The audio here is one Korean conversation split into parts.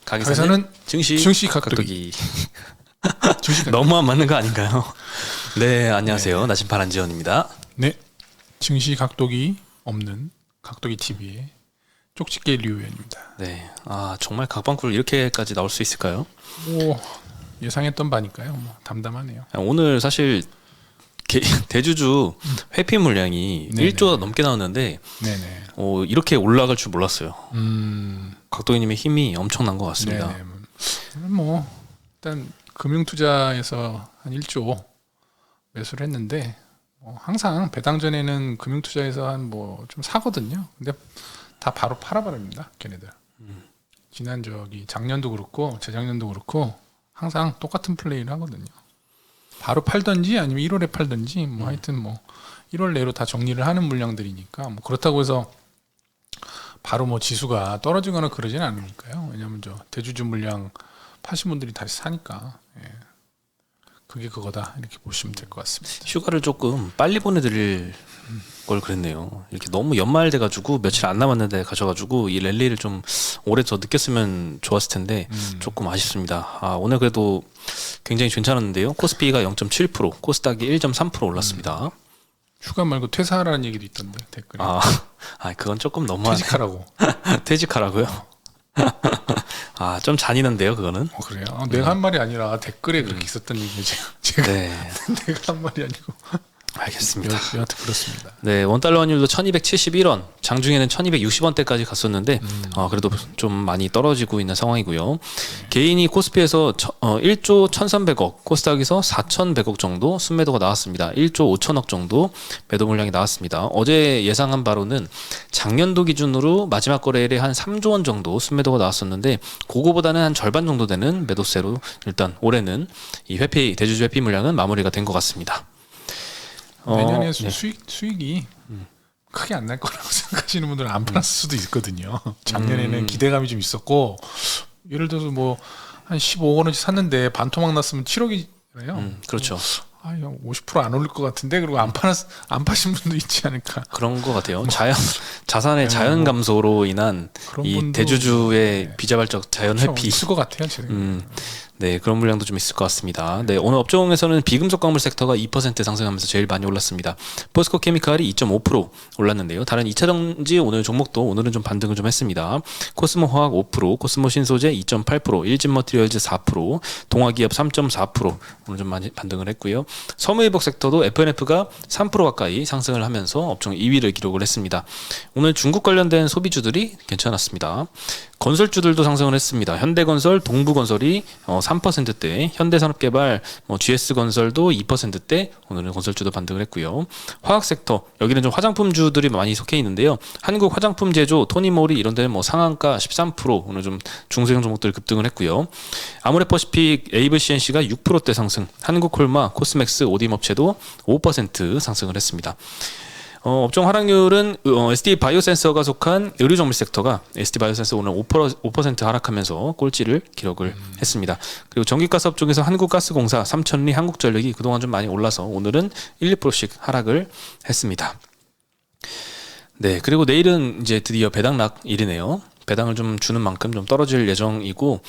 가게사는 증시 각도기. 증시 너무 안 맞는 거 아닌가요? 네, 안녕하세요. 네. 나침반 한지원입니다. 네, 증시 각도기 없는 각도기 TV의 쪽집게 류의원입니다. 네, 정말 각방꿀 이렇게까지 나올 수 있을까요? 뭐 예상했던 바니까요. 뭐 담담하네요. 오늘 사실 대주주 회피 물량이 네네. 1조 넘게 나왔는데 네네. 이렇게 올라갈 줄 몰랐어요. 각도기님의 힘이 엄청난 것 같습니다. 네네. 뭐 일단 금융투자에서 한 1조 매수를 했는데 항상 배당 전에는 금융투자에서 한 뭐 좀 사거든요. 근데 다 바로 팔아버립니다. 걔네들. 지난 작년도 그렇고 재작년도 그렇고 항상 똑같은 플레이를 하거든요. 바로 팔든지 아니면 1월에 팔든지 뭐 하여튼 뭐 1월 내로 다 정리를 하는 물량들이니까 뭐 그렇다고 해서 바로 뭐 지수가 떨어지거나 그러지는 않으니까요. 왜냐하면 대주주 물량 파신 분들이 다시 사니까. 예. 그게 그거다 이렇게 보시면 될 것 같습니다. 휴가를 조금 빨리 보내드릴 걸 그랬네요. 이렇게 너무 연말 돼가지고 며칠 안 남았는데 가셔가지고 이 랠리를 좀 오래 더 느꼈으면 좋았을 텐데 조금 아쉽습니다. 오늘 그래도 굉장히 괜찮았는데요. 코스피가 0.7%, 코스닥이 1.3% 올랐습니다. 휴가 말고 퇴사하라는 얘기도 있던데 댓글에. 그건 조금 너무하네. 퇴직하라고. 퇴직하라고요? 좀 잔인한데요, 그거는. 그래요? 내가 한 말이 아니라 댓글에 그렇게 있었던 얘기죠. 제가 네. 내가 한 말이 아니고. 알겠습니다. 여하튼 그렇습니다. 네, 원달러 환율도 1271원, 장중에는 1260원대까지 갔었는데 그래도 좀 많이 떨어지고 있는 상황이고요. 개인이 코스피에서 1조 1300억, 코스닥에서 4100억 정도 순매도가 나왔습니다. 1조 5천억 정도 매도 물량이 나왔습니다. 어제 예상한 바로는 작년도 기준으로 마지막 거래일에 한 3조 원 정도 순매도가 나왔었는데 그거보다는 한 절반 정도 되는 매도세로 일단 올해는 이 대주주 회피 물량은 마무리가 된 것 같습니다. 내년에 네. 수익이 크게 안 날 거라고 생각하시는 분들은 안 팔았을 수도 있거든요. 작년에는 기대감이 좀 있었고 예를 들어서 뭐 한 15억 원어치 샀는데 반토막 났으면 7억이잖아요. 그렇죠. 50% 안 올릴 것 같은데 그리고 안 파신 분도 있지 않을까. 그런 것 같아요. 자산의 자연 감소로 인한 이 대주주의 비자발적 자연 회피 있을 것 같아요. 네, 그런 물량도 좀 있을 것 같습니다. 네, 오늘 업종에서는 비금속 광물 섹터가 2% 상승하면서 제일 많이 올랐습니다. 포스코 케미칼이 2.5% 올랐는데요. 다른 2차전지 오늘 종목도 오늘은 좀 반등을 좀 했습니다. 코스모 화학 5%, 코스모 신소재 2.8%, 일진 머티리얼즈 4%, 동화기업 3.4% 오늘 좀 많이 반등을 했고요. 섬유회복 섹터도 FNF가 3% 가까이 상승을 하면서 업종 2위를 기록을 했습니다. 오늘 중국 관련된 소비주들이 괜찮았습니다. 건설주들도 상승을 했습니다. 현대건설, 동부건설이 3%대, 현대산업개발, GS건설도 2%대 오늘은 건설주도 반등을 했고요. 화학섹터, 여기는 좀 화장품주들이 많이 속해 있는데요. 한국화장품제조, 토니모리 이런 데는 상한가 13% 오늘 좀 중소형 종목들 급등을 했고요. 아모레퍼시픽, 에이블CNC가 6%대 상승, 한국콜마, 코스맥스, 오딤업체도 5% 상승을 했습니다. 업종 하락률은 SD바이오센서가 속한 의료정밀 섹터가 SD바이오센서 오늘 5% 하락하면서 꼴찌를 기록을 했습니다. 그리고 전기가스 업종에서 한국가스공사, 삼천리, 한국전력이 그동안 좀 많이 올라서 오늘은 1~2%씩 하락을 했습니다. 네, 그리고 내일은 이제 드디어 배당락일이네요. 배당을 좀 주는 만큼 좀 떨어질 예정이고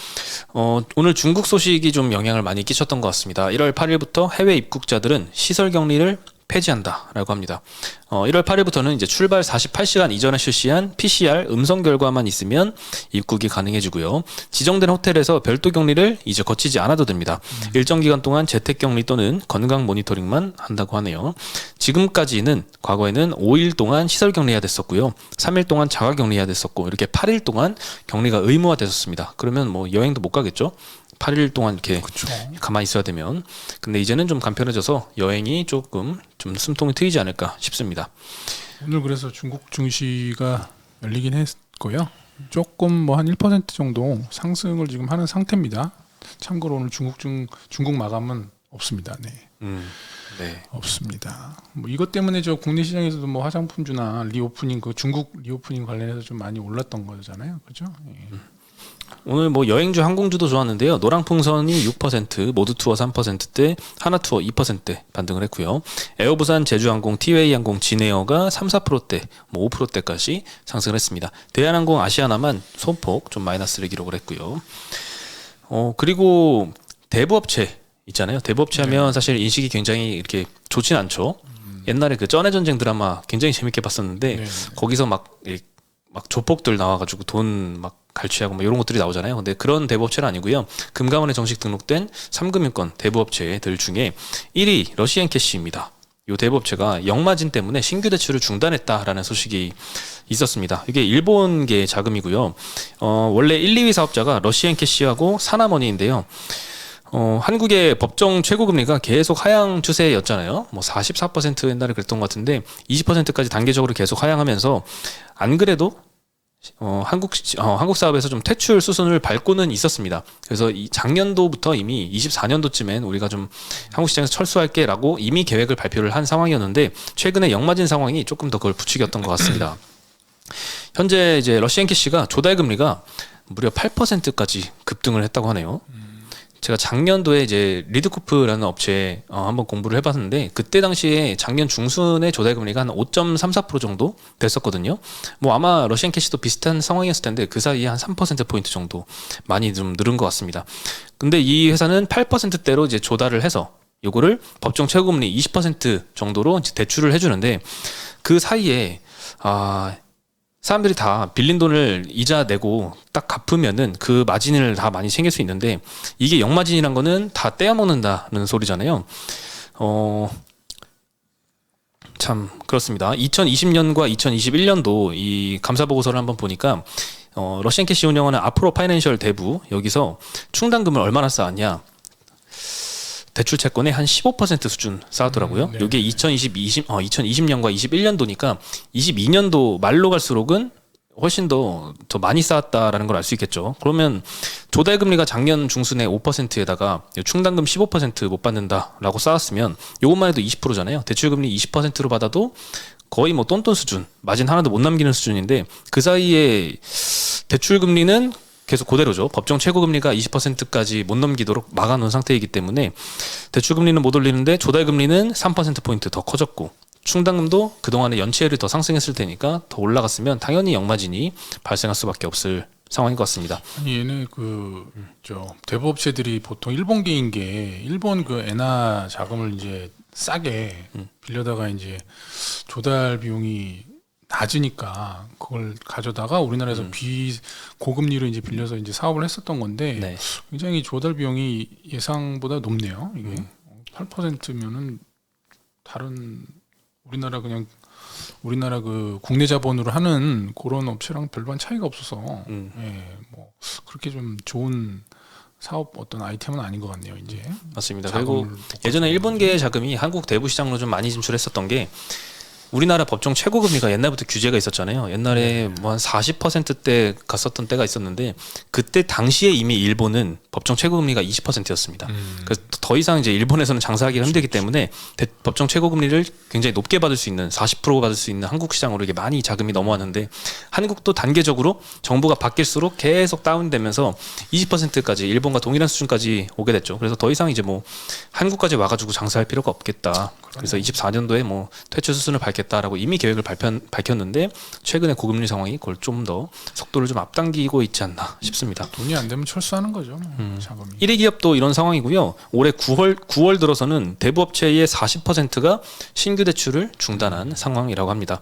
오늘 중국 소식이 좀 영향을 많이 끼쳤던 것 같습니다. 1월 8일부터 해외 입국자들은 시설 격리를 폐지한다라고 합니다. 1월 8일부터는 이제 출발 48시간 이전에 실시한 PCR 음성 결과만 있으면 입국이 가능해지고요. 지정된 호텔에서 별도 격리를 이제 거치지 않아도 됩니다. 일정 기간 동안 재택 격리 또는 건강 모니터링만 한다고 하네요. 지금까지는 과거에는 5일 동안 시설 격리해야 됐었고요. 3일 동안 자가 격리해야 됐었고 이렇게 8일 동안 격리가 의무화됐었습니다. 그러면 여행도 못 가겠죠. 8일 동안 이렇게 그쵸. 가만히 있어야 되면. 근데 이제는 좀 간편해져서 여행이 조금 좀 숨통이 트이지 않을까 싶습니다. 오늘 그래서 중국 증시가 열리긴 했고요. 조금 한 1% 정도 상승을 지금 하는 상태입니다. 참고로 오늘 중국 마감은 없습니다. 네. 네. 없습니다. 이것 때문에 국내 시장에서도 화장품주나 리오프닝 중국 리오프닝 관련해서 좀 많이 올랐던 거잖아요. 그죠? 예. 오늘 뭐 여행주, 항공주도 좋았는데요. 노랑풍선이 6%, 모두투어 3%대, 하나투어 2%대 반등을 했고요. 에어부산, 제주항공, 티웨이항공, 진에어가 3, 4%대, 뭐 5%대까지 상승을 했습니다. 대한항공, 아시아나만 소폭 좀 마이너스를 기록을 했고요. 그리고 대부업체 있잖아요. 대부업체 하면 사실 인식이 굉장히 이렇게 좋진 않죠. 옛날에 그 쩐의 전쟁 드라마 굉장히 재밌게 봤었는데 거기서 막 조폭들 나와가지고 돈 막 갈취하고 뭐 이런 것들이 나오잖아요. 근데 그런 대부업체는 아니고요. 금감원에 정식 등록된 3금융권 대부업체들 중에 1위 러시앤캐시입니다. 이 대부업체가 역마진 때문에 신규 대출을 중단했다라는 소식이 있었습니다. 이게 일본계 자금이고요. 원래 1, 2위 사업자가 러시앤캐시하고 사나머니인데요. 한국의 법정 최고금리가 계속 하향 추세였잖아요. 뭐 44% 옛날에 그랬던 것 같은데 20%까지 단계적으로 계속 하향하면서 안 그래도 한국 사업에서 좀 퇴출 수순을 밟고는 있었습니다. 그래서 이 작년도부터 이미 24년도쯤엔 우리가 좀 한국 시장에서 철수할게라고 이미 계획을 발표를 한 상황이었는데 최근에 역마진 상황이 조금 더 그걸 부추겼던 것 같습니다. 현재 이제 러시앤캐시가 조달 금리가 무려 8%까지 급등을 했다고 하네요. 제가 작년도에 이제 리드코프라는 업체에 한번 공부를 해봤는데 그때 당시에 작년 중순에 조달 금리가 한 5.34% 정도 됐었거든요. 뭐 아마 러시앤캐시도 비슷한 상황이었을 텐데 그 사이에 한 3%포인트 정도 많이 좀 늘은 것 같습니다. 근데 이 회사는 8%대로 이제 조달을 해서 요거를 법정 최고금리 20% 정도로 이제 대출을 해주는데 그 사이에 사람들이 다 빌린 돈을 이자 내고 딱 갚으면은 그 마진을 다 많이 챙길 수 있는데 이게 역마진이란 거는 다 떼어먹는다는 소리잖아요. 참 그렇습니다. 2020년과 2021년도 이 감사 보고서를 한번 보니까 러시앤캐시 운영하는 아프로 파이낸셜 대부 여기서 충당금을 얼마나 쌓았냐? 대출 채권의 한 15% 수준 쌓았더라고요. 네. 이게 2020년과 21년도니까 22년도 말로 갈수록은 훨씬 더 많이 쌓았다라는 걸 알 수 있겠죠. 그러면 조달 금리가 작년 중순에 5%에다가 충당금 15% 못 받는다라고 쌓았으면 이것만 해도 20%잖아요. 대출 금리 20%로 받아도 거의 뭐 똔똔 수준, 마진 하나도 못 남기는 수준인데 그 사이에 대출 금리는 계속 그대로죠. 법정 최고금리가 20%까지 못 넘기도록 막아놓은 상태이기 때문에 대출금리는 못 올리는데 조달금리는 3%포인트 더 커졌고 충당금도 그동안에 연체율이 더 상승했을 테니까 더 올라갔으면 당연히 역마진이 발생할 수밖에 없을 상황인 것 같습니다. 아니 얘네 대부업체들이 보통 일본계인 게 일본 그 엔화 자금을 이제 싸게 빌려다가 이제 조달 비용이 낮으니까 그걸 가져다가 우리나라에서 고금리로 이제 빌려서 이제 사업을 했었던 건데 네. 굉장히 조달 비용이 예상보다 높네요. 이게 8%면은 다른 우리나라 그 국내 자본으로 하는 그런 업체랑 별반 차이가 없어서 뭐 그렇게 좀 좋은 사업 어떤 아이템은 아닌 것 같네요. 이제 맞습니다. 그리고 예전에 일본계 자금이 한국 대부 시장으로 좀 많이 진출했었던 게 우리나라 법정 최고금리가 옛날부터 규제가 있었잖아요. 옛날에 뭐 한 40%대 갔었던 때가 있었는데 그때 당시에 이미 일본은 법정 최고금리가 20%였습니다. 그래서 더 이상 이제 일본에서는 장사하기가 힘들기 때문에 법정 최고금리를 굉장히 높게 받을 수 있는 40% 받을 수 있는 한국 시장으로 이게 많이 자금이 넘어왔는데 한국도 단계적으로 정부가 바뀔수록 계속 다운되면서 20%까지 일본과 동일한 수준까지 오게 됐죠. 그래서 더 이상 이제 뭐 한국까지 와가지고 장사할 필요가 없겠다. 그래서 24년도에 뭐 퇴출 수순을 밟겠다라고 이미 계획을 밝혔는데 최근에 고금리 상황이 그걸 좀 더 속도를 좀 앞당기고 있지 않나 싶습니다. 돈이 안 되면 철수하는 거죠. 자금이. 1위 기업도 이런 상황이고요. 올해 9월 들어서는 대부업체의 40%가 신규 대출을 중단한 상황이라고 합니다.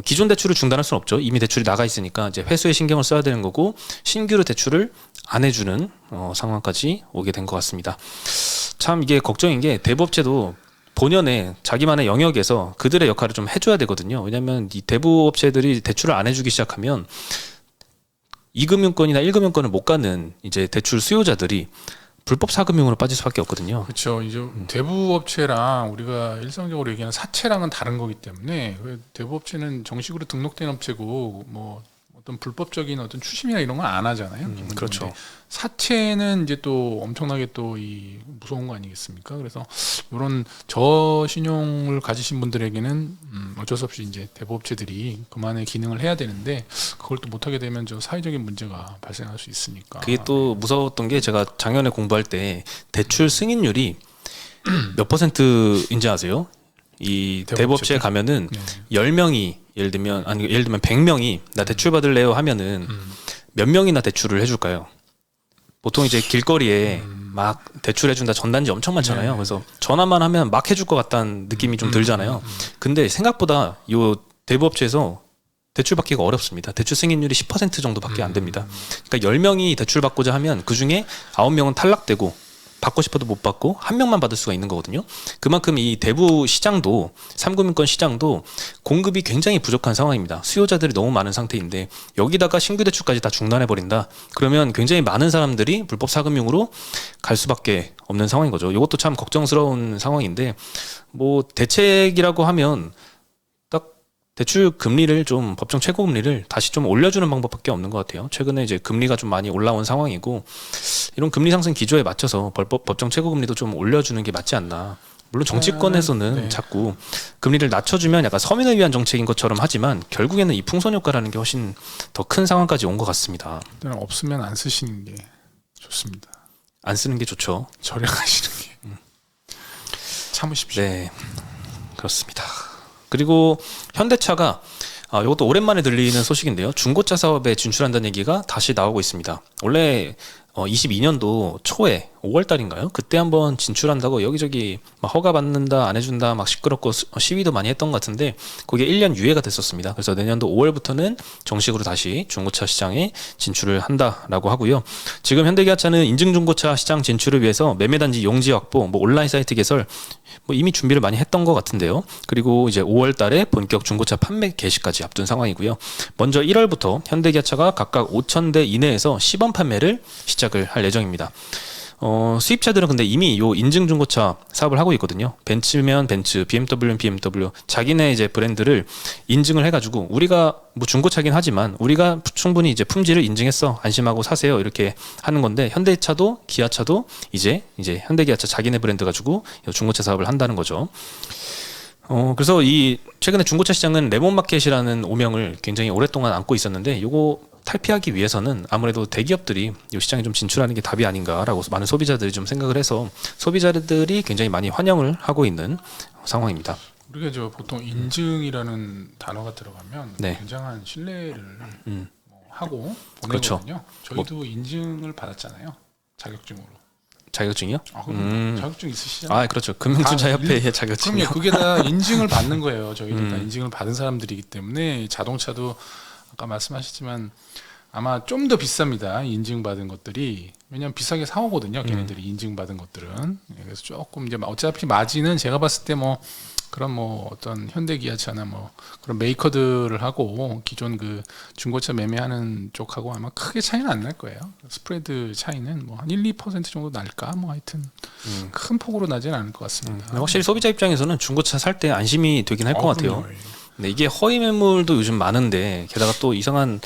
기존 대출을 중단할 수는 없죠. 이미 대출이 나가 있으니까 이제 회수에 신경을 써야 되는 거고 신규로 대출을 안 해주는 상황까지 오게 된 것 같습니다. 참 이게 걱정인 게 대부업체도 본연의 자기만의 영역에서 그들의 역할을 좀 해줘야 되거든요. 왜냐하면 이 대부업체들이 대출을 안 해주기 시작하면 2금융권이나 1금융권을 못 가는 이제 대출 수요자들이 불법 사금융으로 빠질 수밖에 없거든요. 그렇죠. 이제 대부업체랑 우리가 일상적으로 얘기하는 사채랑은 다른 거기 때문에 대부업체는 정식으로 등록된 업체고 뭐 어떤 불법적인 어떤 추심이나 이런 건 안 하잖아요. 그렇죠. 근데 사채는 이제 또 엄청나게 또 이 무서운 거 아니겠습니까? 그래서 이런 저신용을 가지신 분들에게는 어쩔 수 없이 이제 대부업체들이 그만의 기능을 해야 되는데 그걸 또 못하게 되면 저 사회적인 문제가 발생할 수 있으니까. 그게 또 무서웠던 게 제가 작년에 공부할 때 대출 승인율이 몇 %인지 아세요? 이 대부업체에 가면은 네. 10명이 예를 들면 100명이 나 대출 받을래요 하면은 몇 명이나 대출을 해줄까요? 보통 이제 길거리에 막 대출해준다 전단지 엄청 많잖아요. 네. 그래서 전화만 하면 막 해줄 것 같다는 느낌이 좀 들잖아요. 근데 생각보다 요 대부업체에서 대출 받기가 어렵습니다. 대출 승인율이 10% 정도밖에 안 됩니다. 그러니까 10명이 대출 받고자 하면 그 중에 9명은 탈락되고 받고 싶어도 못 받고 한 명만 받을 수가 있는 거거든요. 그만큼 이 대부 시장도 3금융권 시장도 공급이 굉장히 부족한 상황입니다. 수요자들이 너무 많은 상태인데 여기다가 신규 대출까지 다 중단해 버린다. 그러면 굉장히 많은 사람들이 불법 사금융으로 갈 수밖에 없는 상황인 거죠. 이것도 참 걱정스러운 상황인데 뭐 대책이라고 하면 대출 금리를 좀 법정 최고 금리를 다시 좀 올려주는 방법밖에 없는 것 같아요. 최근에 이제 금리가 좀 많이 올라온 상황이고 이런 금리 상승 기조에 맞춰서 법정 최고 금리도 좀 올려주는 게 맞지 않나. 물론 정치권에서는 네. 자꾸 금리를 낮춰주면 약간 서민을 위한 정책인 것처럼 하지만 결국에는 이 풍선 효과라는 게 훨씬 더 큰 상황까지 온 것 같습니다. 일단 없으면 안 쓰시는 게 좋습니다. 안 쓰는 게 좋죠. 절약하시는 게 참으십시오. 네, 그렇습니다. 그리고 현대차가 이것도 오랜만에 들리는 소식인데요. 중고차 사업에 진출한다는 얘기가 다시 나오고 있습니다. 원래 22년도 초에 5월 달인가요? 그때 한번 진출한다고 여기저기 막 허가 받는다 안 해준다 막 시끄럽고 시위도 많이 했던 것 같은데 그게 1년 유예가 됐었습니다. 그래서 내년도 5월부터는 정식으로 다시 중고차 시장에 진출을 한다라고 하고요. 지금 현대기아차는 인증중고차 시장 진출을 위해서 매매단지 용지 확보, 뭐 온라인 사이트 개설 뭐 이미 준비를 많이 했던 것 같은데요. 그리고 이제 5월 달에 본격 중고차 판매 개시까지 앞둔 상황이고요. 먼저 1월부터 현대기아차가 각각 5,000대 이내에서 시범 판매를 시작을 할 예정입니다. 수입차들은 근데 이미 요 인증 중고차 사업을 하고 있거든요. 벤츠면 벤츠, BMW면 BMW, 자기네 이제 브랜드를 인증을 해가지고 우리가 뭐 중고차긴 하지만 우리가 충분히 이제 품질을 인증했어, 안심하고 사세요 이렇게 하는 건데 현대차도 기아차도 이제 현대기아차 자기네 브랜드 가지고 중고차 사업을 한다는 거죠. 그래서 이 최근에 중고차 시장은 레몬마켓이라는 오명을 굉장히 오랫동안 안고 있었는데 요거 탈피하기 위해서는 아무래도 대기업들이 이 시장에 좀 진출하는 게 답이 아닌가라고 많은 소비자들이 좀 생각을 해서 소비자들이 굉장히 많이 환영을 하고 있는 상황입니다. 우리가 저 보통 인증이라는 단어가 들어가면 네. 굉장한 신뢰를 하고 그렇죠. 보내거든요. 저희도 인증을 받았잖아요. 자격증으로. 자격증이요? 그럼 자격증 있으시잖아요. 아, 그렇죠. 금융투자협회의 자격증이요. 그럼요. 그게 다 인증을 받는 거예요. 저희도 다 인증을 받은 사람들이기 때문에 자동차도 아까 말씀하셨지만 아마 좀 더 비쌉니다. 인증받은 것들이. 왜냐하면 비싸게 사오거든요. 걔네들이 인증받은 것들은. 그래서 조금 이제 어차피 마진은 제가 봤을 때 뭐 그런 뭐 어떤 현대기아차나 뭐 그런 메이커들을 하고 기존 그 중고차 매매하는 쪽하고 아마 크게 차이는 안 날 거예요. 스프레드 차이는 뭐 한 1~2% 정도 날까? 뭐 하여튼 큰 폭으로 나지는 않을 것 같습니다. 확실히 소비자 입장에서는 중고차 살 때 안심이 되긴 할 것 같아요. 그럼요. 네, 이게 허위 매물도 요즘 많은데 게다가 또 이상한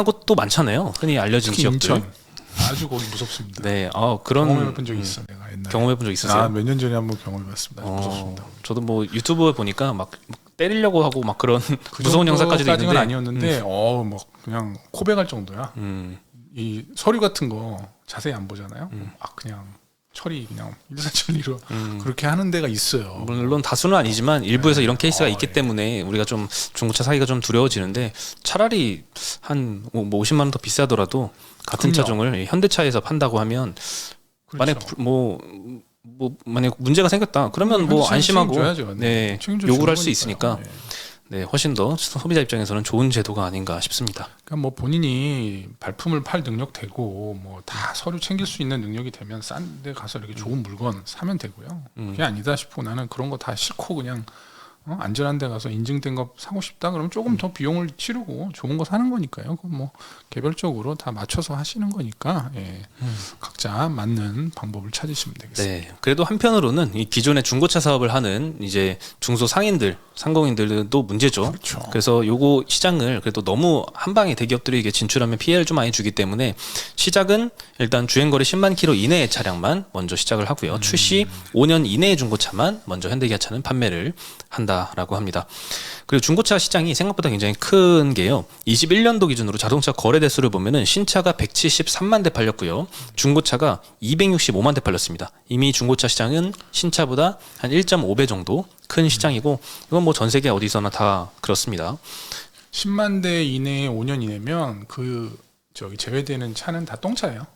곳도 많잖아요. 흔히 알려진 특히 지역들. 인천 아주 거기 무섭습니다. 네, 그런 경험해본 적이 있어 내가 옛날에. 경험해본 적 있으세요? 몇 년 전에 한번 경험해봤습니다. 아주 무섭습니다. 저도 뭐 유튜브에 보니까 막 때리려고 하고 막 그런 무서운 영상까지도 있는데 아니었는데 뭐 그냥 코백할 정도야. 이 서류 같은 거 자세히 안 보잖아요. 막 그냥 처리 그냥 일사천리로 그렇게 하는 데가 있어요. 물론 다수는 아니지만 일부에서 이런 케이스가 있기 때문에 우리가 좀 중고차 사기가 좀 두려워지는데 차라리 한 뭐 50만 원 더 비싸더라도 같은 그럼요. 차종을 현대차에서 판다고 하면 그렇죠. 만약 문제가 생겼다 그러면 뭐 안심하고 책임져야죠. 네, 책임져 요구를 할 주는 수 있으니까 거니까요. 네, 훨씬 더 소비자 입장에서는 좋은 제도가 아닌가 싶습니다. 그러니까 뭐 본인이 발품을 팔 능력 되고 뭐 다 서류 챙길 수 있는 능력이 되면 싼 데 가서 이렇게 좋은 물건 사면 되고요. 그게 아니다 싶고 나는 그런 거 다 싫고 그냥 안전한 데 가서 인증된 거 사고 싶다 그러면 조금 더 비용을 치르고 좋은 거 사는 거니까요. 그건 뭐 개별적으로 다 맞춰서 하시는 거니까 예. 각자 맞는 방법을 찾으시면 되겠습니다. 네. 그래도 한편으로는 이 기존의 중고차 사업을 하는 이제 중소 상인들, 상공인들도 문제죠. 그렇죠. 그래서 요거 시장을 그래도 너무 한 방에 대기업들이 이게 진출하면 피해를 좀 많이 주기 때문에 시작은 일단 주행거리 10만 킬로 이내의 차량만 먼저 시작을 하고요. 출시 5년 이내의 중고차만 먼저 현대기아차는 판매를 한다라고 합니다. 그리고 중고차 시장이 생각보다 굉장히 큰 게요. 21년도 기준으로 자동차 거래 대수를 보면은 신차가 173만 대 팔렸고요. 중고차가 265만 대 팔렸습니다. 이미 중고차 시장은 신차보다 한 1.5배 정도 큰 시장이고 이건 뭐 전 세계 어디서나 다 그렇습니다. 10만 대 이내에 5년 이내면 그 저기 제외되는 차는 다 똥차예요.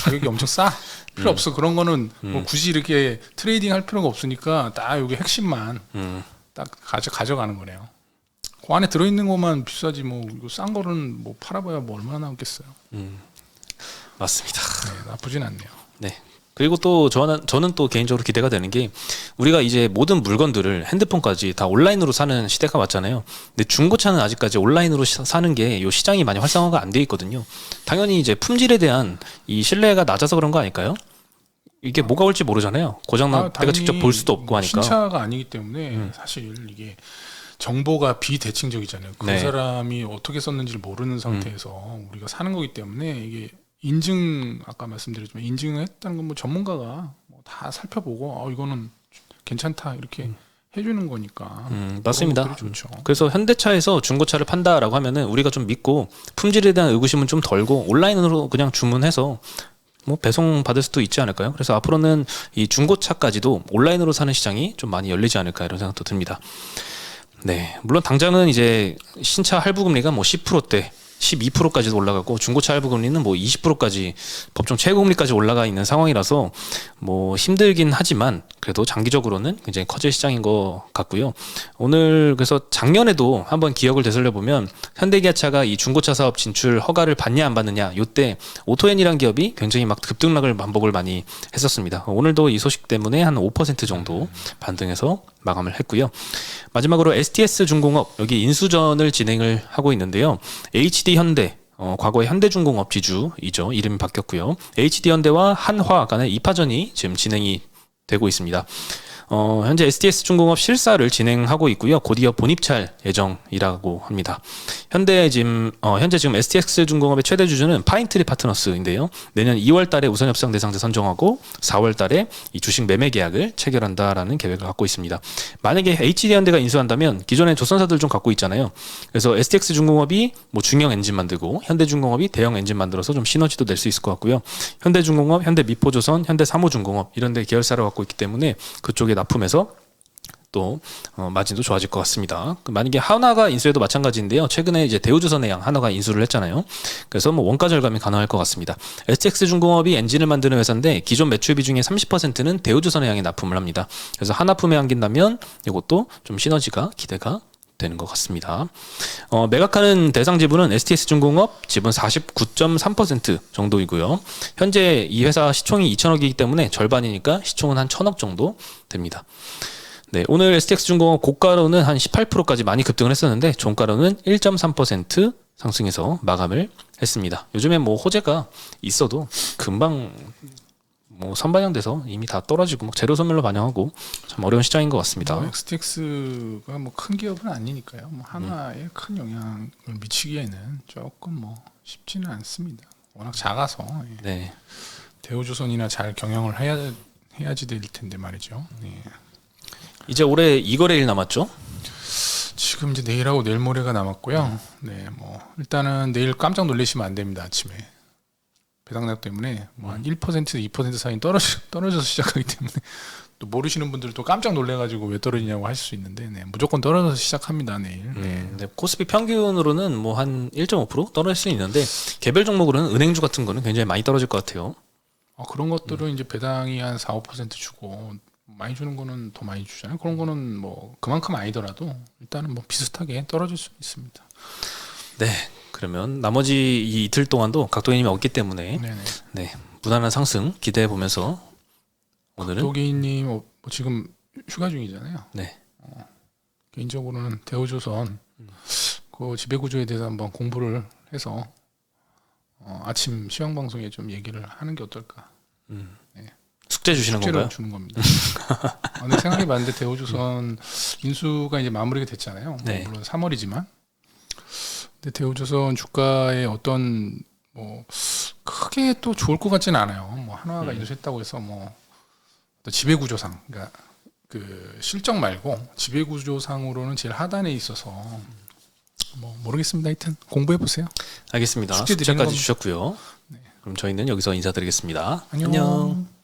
가격이 엄청 싸. 필요 없어. 그런 거는 뭐 굳이 이렇게 트레이딩 할 필요가 없으니까 딱 여기 핵심만 딱 가져가는 거네요. 그 안에 들어있는 것만 비싸지 뭐 이거 싼 거는 뭐 팔아봐야 뭐 얼마나 남겠어요. 맞습니다. 네, 나쁘진 않네요. 네. 그리고 또 저는 또 개인적으로 기대가 되는 게 우리가 이제 모든 물건들을 핸드폰까지 다 온라인으로 사는 시대가 왔잖아요. 근데 중고차는 아직까지 온라인으로 사는 게 요 시장이 많이 활성화가 안 돼 있거든요. 당연히 이제 품질에 대한 이 신뢰가 낮아서 그런 거 아닐까요? 이게 뭐가 올지 모르잖아요. 고장나 내가 직접 볼 수도 없고 하니까. 신차가 아니기 때문에 사실 이게 정보가 비대칭적이잖아요. 그 네. 사람이 어떻게 썼는지를 모르는 상태에서 우리가 사는 거기 때문에 이게 인증 아까 말씀드렸지만 인증을 했다는 건 뭐 전문가가 뭐 다 살펴보고 이거는 괜찮다 이렇게 해주는 거니까 맞습니다. 그런 것들이 좋죠. 그래서 현대차에서 중고차를 판다라고 하면은 우리가 좀 믿고 품질에 대한 의구심은 좀 덜고 온라인으로 그냥 주문해서 뭐 배송 받을 수도 있지 않을까요? 그래서 앞으로는 이 중고차까지도 온라인으로 사는 시장이 좀 많이 열리지 않을까 이런 생각도 듭니다. 네, 물론 당장은 이제 신차 할부 금리가 뭐 10%대 12%까지도 올라가고 중고차 할부 금리는 뭐 20%까지 법정 최고 금리까지 올라가 있는 상황이라서 뭐 힘들긴 하지만 그래도 장기적으로는 굉장히 커질 시장인 것 같고요. 오늘 그래서 작년에도 한번 기억을 되살려 보면 현대기아차가 이 중고차 사업 진출 허가를 받냐 안 받느냐 이때 오토엔이라는 기업이 굉장히 막 급등락을 반복을 많이 했었습니다. 오늘도 이 소식 때문에 한 5% 정도 반등해서 마감을 했고요. 마지막으로 STS 중공업 여기 인수전을 진행을 하고 있는데요. HD 현대 과거의 현대중공업 지주이죠. 이름이 바뀌었고요. HD 현대와 한화 간의 2파전이 지금 진행이 되고 있습니다. 현재 STS 중공업 실사를 진행하고 있고요. 곧이어 본입찰 예정이라고 합니다. 현재 지금 STX 중공업의 최대 주주는 파인트리 파트너스인데요. 내년 2월 달에 우선 협상 대상자 선정하고 4월 달에 이 주식 매매 계약을 체결한다라는 계획을 갖고 있습니다. 만약에 HD 현대가 인수한다면 기존의 조선사들 좀 갖고 있잖아요. 그래서 STX 중공업이 뭐 중형 엔진 만들고 현대중공업이 대형 엔진 만들어서 좀 시너지도 낼 수 있을 것 같고요. 현대중공업, 현대미포조선, 현대사무중공업 이런 데 계열사를 갖고 있기 때문에 그쪽에 납품해서 또 마진도 좋아질 것 같습니다. 만약에 한화가 인수해도 마찬가지인데요. 최근에 이제 대우조선해양 한화가 인수를 했잖아요. 그래서 뭐 원가 절감이 가능할 것 같습니다. STX 중공업이 엔진을 만드는 회사인데 기존 매출 비중의 30%는 대우조선해양에 납품을 합니다. 그래서 하나품에 안긴다면 이것도 좀 시너지가 기대가 되는 것 같습니다. 매각하는 대상 지분은 STS 중공업 지분 49.3% 정도이고요. 현재 이 회사 시총이 2천억이기 때문에 절반이니까 시총은 한 1,000억 정도 됩니다. 네, 오늘 STX 중공업 고가로는 한 18%까지 많이 급등을 했었는데 종가로는 1.3% 상승해서 마감을 했습니다. 요즘에 뭐 호재가 있어도 금방 뭐 선반영돼서 이미 다 떨어지고 막 재료 소멸로 반영하고 참 어려운 시장인 것 같습니다. XTX가 뭐 큰 기업은 아니니까요. 뭐 하나에 큰 영향을 미치기에는 조금 뭐 쉽지는 않습니다. 워낙 작아서 네. 대우조선이나 잘 경영을 해야지 될 텐데 말이죠. 예. 이제 올해 2거래일 남았죠? 지금 이제 내일하고 내일 모레가 남았고요. 네, 뭐 일단은 내일 깜짝 놀라시면 안 됩니다. 아침에 배당락 때문에 뭐 한 1% 2% 사이 떨어져서 시작하기 때문에 또 모르시는 분들도 깜짝 놀래가지고 왜 떨어지냐고 하실 수 있는데 네, 무조건 떨어져서 시작합니다 내일. 네, 코스피 평균으로는 뭐 한 1.5% 떨어질 수 있는데 개별 종목으로는 은행주 같은 거는 굉장히 많이 떨어질 것 같아요. 그런 것들은 이제 배당이 한 4, 5% 주고 많이 주는 거는 더 많이 주잖아요. 그런 거는 뭐 그만큼 아니더라도 일단은 뭐 비슷하게 떨어질 수 있습니다. 네, 그러면 나머지 이 이틀 동안도 각도기님이 없기 때문에 네네. 네, 무난한 상승 기대해 보면서 오늘은 도기님 뭐 지금 휴가 중이잖아요. 네. 개인적으로는 대우조선 그 지배구조에 대해서 한번 공부를 해서 아침 시황 방송에 좀 얘기를 하는 게 어떨까. 숙제 주시는 숙제를 건가요? 주는 겁니다. 근데 생각해봤는데 대우조선 인수가 이제 마무리가 됐잖아요. 네. 물론 3월이지만. 근데 대우조선 주가에 어떤 뭐 크게 또 좋을 것 같지는 않아요. 뭐 한화가 인수했다고 해서 뭐 또 지배구조상, 그러니까 그 실적 말고 지배구조상으로는 제일 하단에 있어서 뭐 모르겠습니다. 하여튼 공부해 보세요. 알겠습니다. 숙제 드리는 숙제까지 겁니다. 주셨고요. 그럼 저희는 여기서 인사드리겠습니다. 안녕.